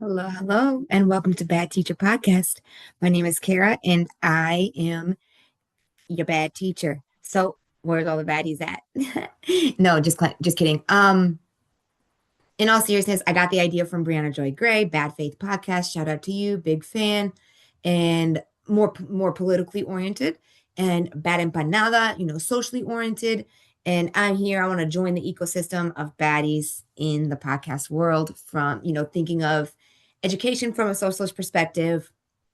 Hello, hello, and welcome to Bad Teacher Podcast. My name is Kara, and I am your bad teacher. So, where's all the baddies at? No, just kidding. In all seriousness, I got the idea from Brianna Joy Gray, Bad Faith Podcast. Shout out to you, big fan, and more politically oriented, and Bad Empanada, socially oriented. And I'm here. I want to join the ecosystem of baddies in the podcast world from, thinking of education from a socialist perspective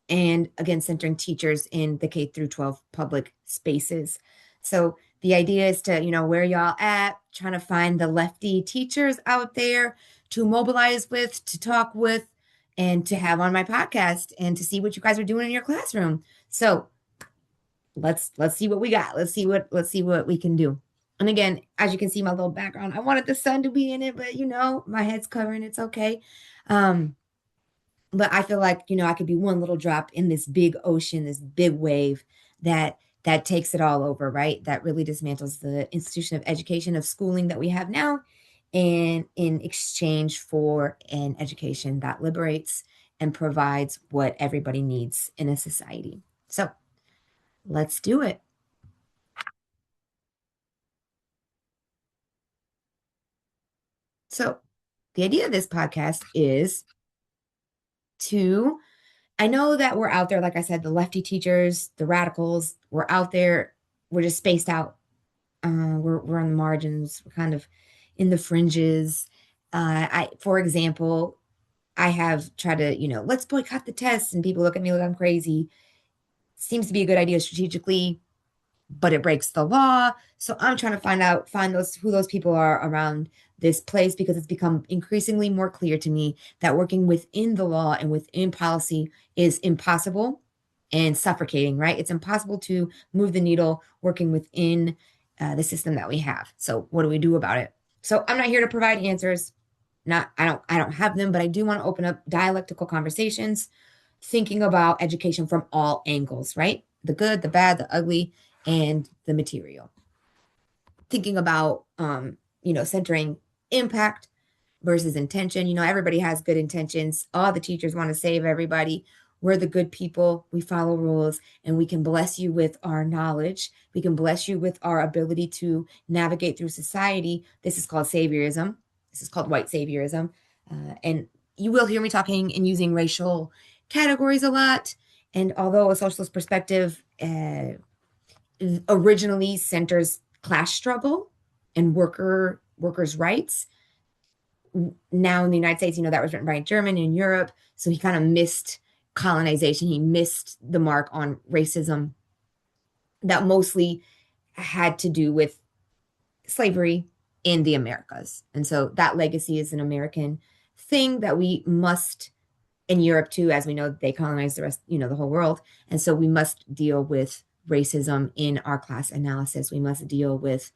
and again centering teachers in the K through 12 public spaces. So the idea is to, where y'all at, trying to find the lefty teachers out there to mobilize with, to talk with, and to have on my podcast and to see what you guys are doing in your classroom. So let's see what we got. Let's see what we can do. And again, as you can see, my little background, I wanted the sun to be in it, but my head's covering. It's okay. Um, but I feel like, I could be one little drop in this big ocean, this big wave that takes it all over, right? That really dismantles the institution of education, of schooling that we have now, and in exchange for an education that liberates and provides what everybody needs in a society. So let's do it. So the idea of this podcast is to I know that we're out there, like I said, the lefty teachers, the radicals, we're out there. We're just spaced out. We're on the margins. We're kind of in the fringes. For example, I have tried to, let's boycott the tests, and people look at me like I'm crazy. Seems to be a good idea strategically, but it breaks the law. So I'm trying to find those who those people are around this place because it's become increasingly more clear to me that working within the law and within policy is impossible and suffocating, right? It's impossible to move the needle working within the system that we have. So what do we do about it? So I'm not here to provide answers. Not I don't have them, but I do want to open up dialectical conversations, thinking about education from all angles, right? The good, the bad, the ugly, and the material. Thinking about centering impact versus intention. Everybody has good intentions. All the teachers want to save everybody. We're the good people. We follow rules, and we can bless you with our knowledge. We can bless you with our ability to navigate through society. This is called saviorism. This is called white saviorism. And you will hear me talking and using racial categories a lot. And although a socialist perspective originally centers class struggle and workers' rights, now in the United States, that was written by a German in Europe. So he kind of missed colonization. He missed the mark on racism that mostly had to do with slavery in the Americas. And so that legacy is an American thing that we must, in Europe too, as we know, they colonized the rest, the whole world. And so we must deal with racism in our class analysis. We must deal with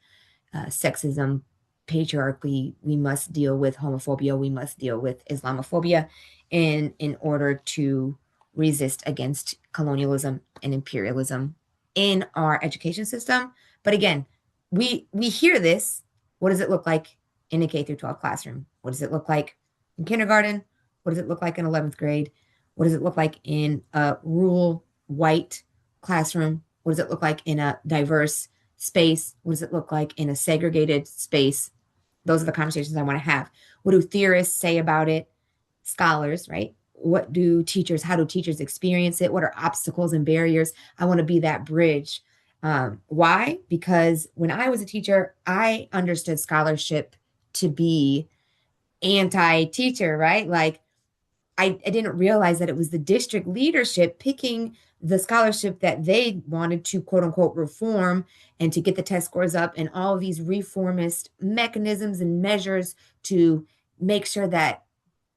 sexism, patriarchy. We must deal with homophobia. We must deal with Islamophobia in order to resist against colonialism and imperialism in our education system. But again, we hear this. What does it look like in a K through 12 classroom? What does it look like in kindergarten? What does it look like in 11th grade? What does it look like in a rural white classroom? What does it look like in a diverse space? What does it look like in a segregated space? Those are the conversations I want to have. What do theorists say about it? Scholars, right? How do teachers experience it? What are obstacles and barriers? I want to be that bridge. Why? Because when I was a teacher, I understood scholarship to be anti-teacher, right? Like I didn't realize that it was the district leadership picking the scholarship that they wanted to quote unquote reform and to get the test scores up and all of these reformist mechanisms and measures to make sure that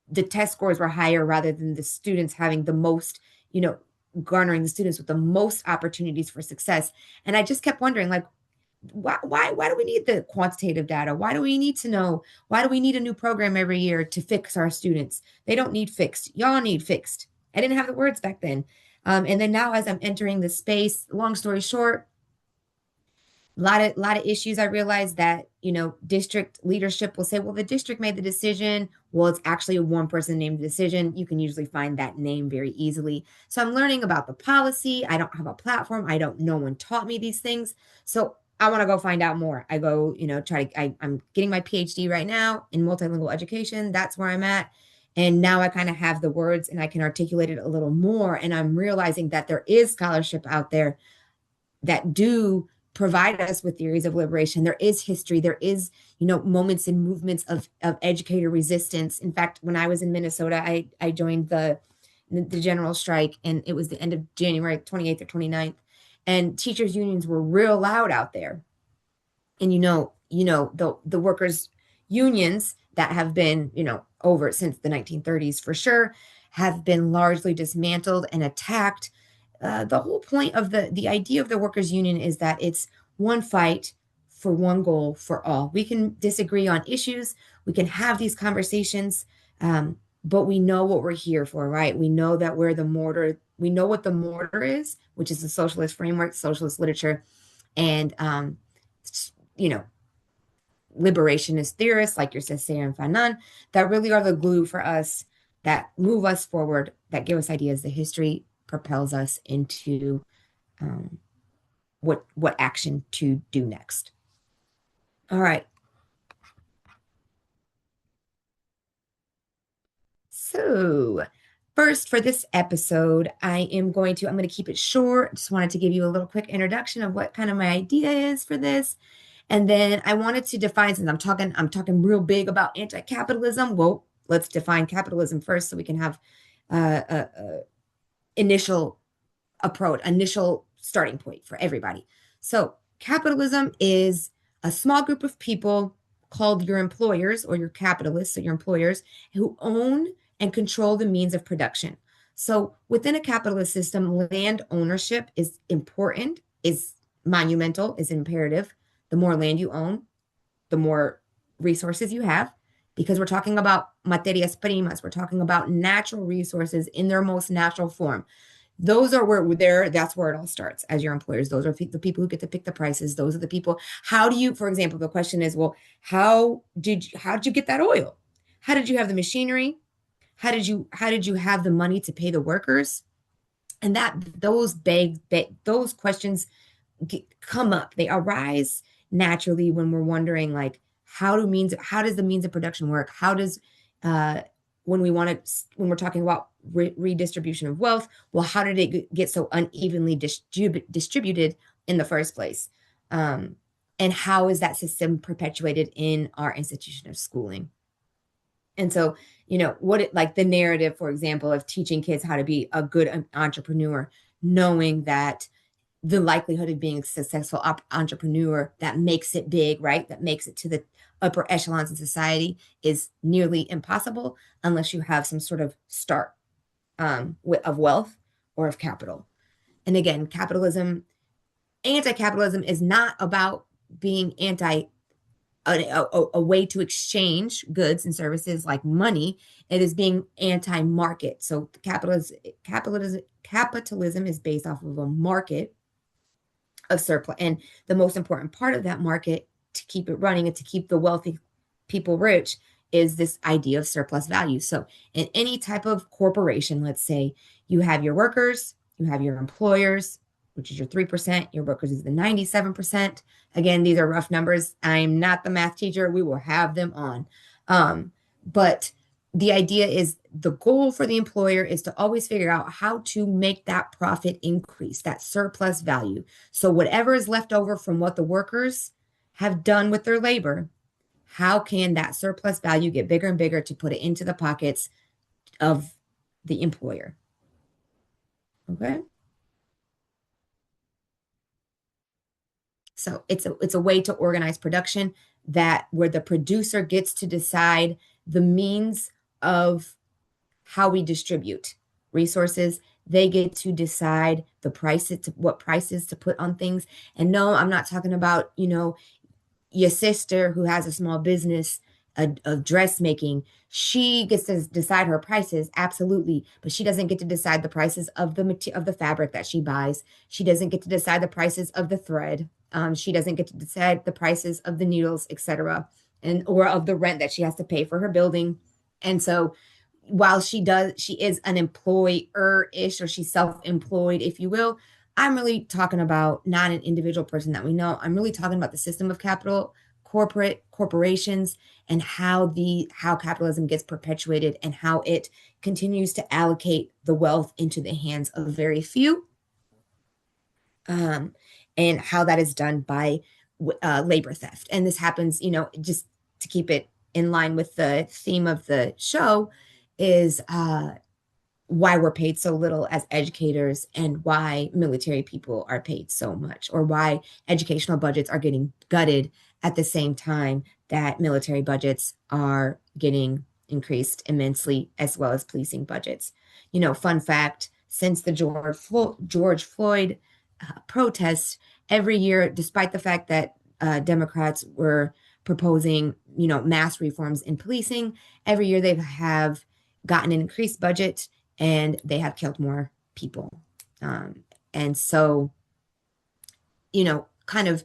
the test scores were higher rather than the students having the most, garnering the students with the most opportunities for success. And I just kept wondering, like, why do we need the quantitative data? Why do we need to know? Why do we need a new program every year to fix our students? They don't need fixed. Y'all need fixed. I didn't have the words back then. And then now as I'm entering the space, long story short, a lot of issues. I realized that, district leadership will say, well, the district made the decision. Well, it's actually a one person named decision. You can usually find that name very easily. So I'm learning about the policy. I don't have a platform. I don't, no one taught me these things. So I want to go find out more. I go, I'm getting my PhD right now in multilingual education. That's where I'm at. And now I kind of have the words and I can articulate it a little more. And I'm realizing that there is scholarship out there that do provide us with theories of liberation. There is history. There is, moments and movements of educator resistance. In fact, when I was in Minnesota, I joined the general strike, and it was the end of January 28th or 29th. And teachers unions were real loud out there. And the workers unions that have been, over since the 1930s for sure, have been largely dismantled and attacked. The whole point of the idea of the workers union is that it's one fight for one goal for all. We can disagree on issues, we can have these conversations, but we know what we're here for, right? We know that we know what the mortar is, which is the socialist framework, socialist literature, and you know liberationist theorists like your Césaire and Fanon that really are the glue for us, that move us forward, that give us ideas. The history propels us into um, what action to do next. All right. So first, for this episode, I'm going to keep it short. Just wanted to give you a little quick introduction of what kind of my idea is for this. And then I wanted to define, since I'm talking real big about anti-capitalism. Well, let's define capitalism first so we can have a initial initial starting point for everybody. So capitalism is a small group of people called your employers or your capitalists, or your employers, who own and control the means of production. So within a capitalist system, land ownership is important, is monumental, is imperative. The more land you own, the more resources you have, because we're talking about materias primas. We're talking about natural resources in their most natural form. That's where it all starts as your employers. Those are the people who get to pick the prices. Those are the people. How do you, for example, the question is, well, how did you get that oil? How did you have the machinery? How did you have the money to pay the workers? And those questions come up. They arise naturally when we're wondering, like, how does the means of production work? How does when we're talking about redistribution of wealth, well, how did it get so unevenly distributed in the first place? And how is that system perpetuated in our institution of schooling? And so, like the narrative, for example, of teaching kids how to be a good entrepreneur, knowing that the likelihood of being a successful entrepreneur that makes it big, right? That makes it to the upper echelons of society is nearly impossible unless you have some sort of start of wealth or of capital. And again, anti-capitalism is not about being a way to exchange goods and services like money. It is being anti-market. So capitalism is based off of a market of surplus. And the most important part of that market, to keep it running and to keep the wealthy people rich, is this idea of surplus value. So in any type of corporation, let's say you have your workers, you have your employers, which is your 3%, your workers is the 97%. Again, these are rough numbers. I'm not the math teacher. We will have them on. But the idea is, the goal for the employer is to always figure out how to make that profit increase, that surplus value. So whatever is left over from what the workers have done with their labor, how can that surplus value get bigger and bigger to put it into the pockets of the employer? Okay. So it's a way to organize production, that where the producer gets to decide the means of how we distribute resources. They get to decide what prices to put on things. And no, I'm not talking about, your sister who has a small business of dressmaking. She gets to decide her prices, absolutely, but she doesn't get to decide the prices of the fabric that she buys. She doesn't get to decide the prices of the thread. She doesn't get to decide the prices of the needles, etc., or of the rent that she has to pay for her building. And so while she is an employer-ish, or she's self-employed, if you will, I'm really talking about not an individual person that we know. I'm really talking about the system of capital, corporations, and how capitalism gets perpetuated and how it continues to allocate the wealth into the hands of very few, um, and how that is done by labor theft. And this happens, just to keep it in line with the theme of the show, is why we're paid so little as educators, and why military people are paid so much, or why educational budgets are getting gutted at the same time that military budgets are getting increased immensely, as well as policing budgets. Fun fact, since the George Floyd protests, every year, despite the fact that Democrats were proposing, mass reforms in policing, every year they have gotten an increased budget, and they have killed more people. And so, kind of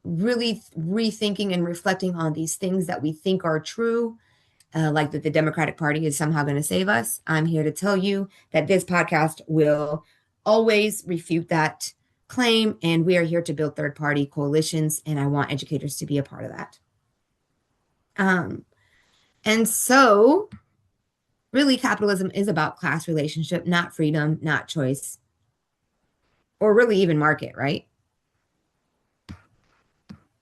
really rethinking and reflecting on these things that we think are true, like that the Democratic Party is somehow going to save us. I'm here to tell you that this podcast will always refute that claim, and we are here to build third-party coalitions, and I want educators to be a part of that. And so really, capitalism is about class relationship, not freedom, not choice, or really even market, right?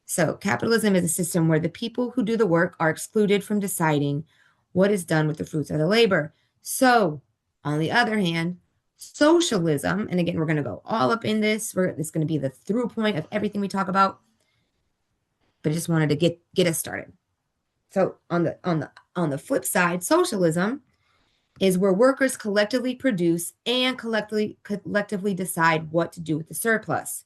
So capitalism is a system where the people who do the work are excluded from deciding what is done with the fruits of the labor. So, on the other hand, socialism, and again, we're going to go all up in this. It's going to be the through point of everything we talk about, but I just wanted to get us started. So, on the flip side, socialism is where workers collectively produce and collectively decide what to do with the surplus.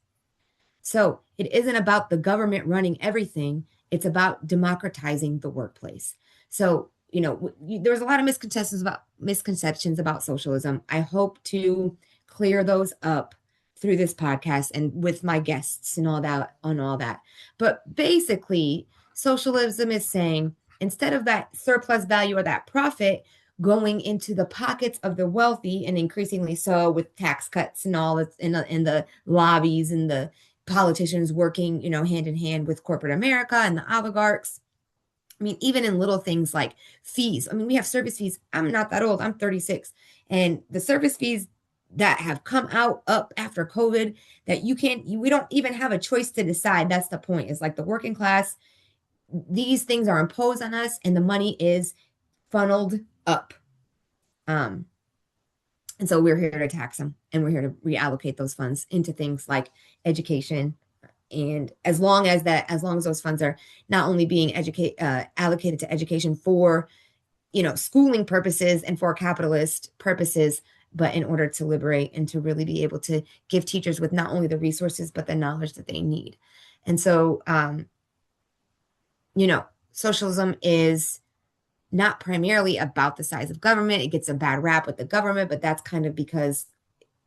So it isn't about the government running everything. It's about democratizing the workplace. So, there's a lot of misconceptions about socialism. I hope to clear those up through this podcast and with my guests and all that. But basically, socialism is saying, instead of that surplus value or that profit going into the pockets of the wealthy, and increasingly so with tax cuts and all that's in the lobbies and the politicians working, hand in hand with corporate America and the oligarchs. I mean, even in little things like fees. I mean, we have service fees. I'm not that old. I'm 36. And the service fees that have come up after COVID, that we don't even have a choice to decide. That's the point. It's like the working class, these things are imposed on us, and the money is funneled up. And so we're here to tax them, and we're here to reallocate those funds into things like education. And as long as those funds are not only being allocated to education for, schooling purposes and for capitalist purposes, but in order to liberate and to really be able to give teachers with not only the resources, but the knowledge that they need. And so, socialism is not primarily about the size of government. It gets a bad rap with the government, but that's kind of because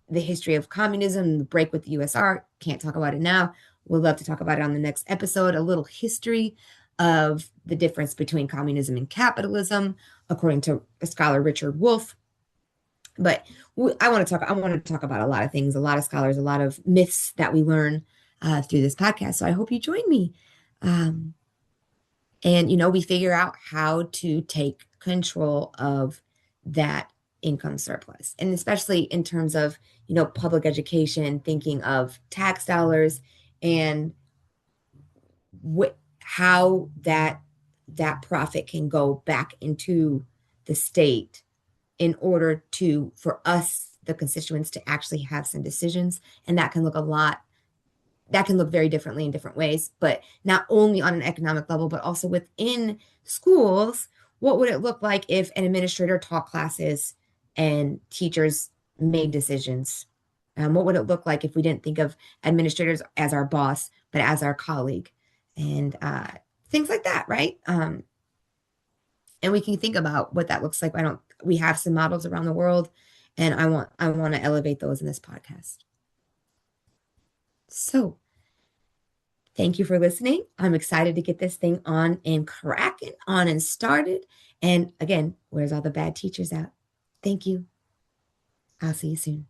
the history of communism, the break with the USR, can't talk about it now. We'll love to talk about it on the next episode. A little history of the difference between communism and capitalism, according to scholar Richard Wolff. But I want to talk about a lot of things, a lot of scholars, a lot of myths that we learn through this podcast. So I hope you join me. And, we figure out how to take control of that income surplus. And especially in terms of, public education, thinking of tax dollars and how that profit can go back into the state in order for us, the constituents, to actually have some decisions. And that can look very differently in different ways, but not only on an economic level, but also within schools. What would it look like if an administrator taught classes and teachers made decisions? What would it look like if we didn't think of administrators as our boss, but as our colleague? And things like that, right? And we can think about what that looks like. We have some models around the world, and I want to elevate those in this podcast. So Thank you for listening. I'm excited to get this thing on and cracking, on and started. And again, where's all the bad teachers at? Thank you. I'll see you soon.